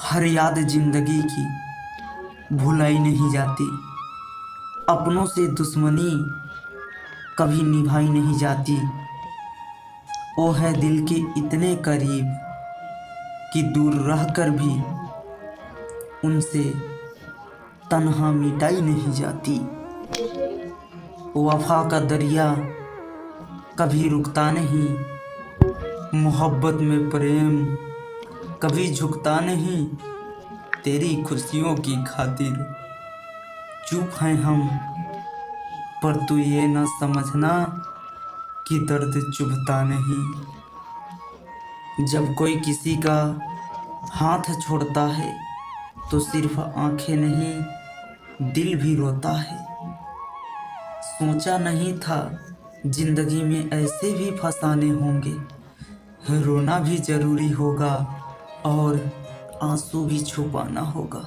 हर याद जिंदगी की भुलाई नहीं जाती। अपनों से दुश्मनी कभी निभाई नहीं जाती। वो है दिल के इतने करीब कि दूर रहकर भी उनसे तन्हा मिटाई नहीं जाती। वफा का दरिया कभी रुकता नहीं, मोहब्बत में प्रेम कभी झुकता नहीं। तेरी खुशियों की खातिर चुप हैं हम, पर तू ये न समझना कि दर्द चुभता नहीं। जब कोई किसी का हाथ छोड़ता है तो सिर्फ आंखें नहीं दिल भी रोता है। सोचा नहीं था जिंदगी में ऐसे भी फसाने होंगे, रोना भी जरूरी होगा और आंसू भी छुपाना होगा।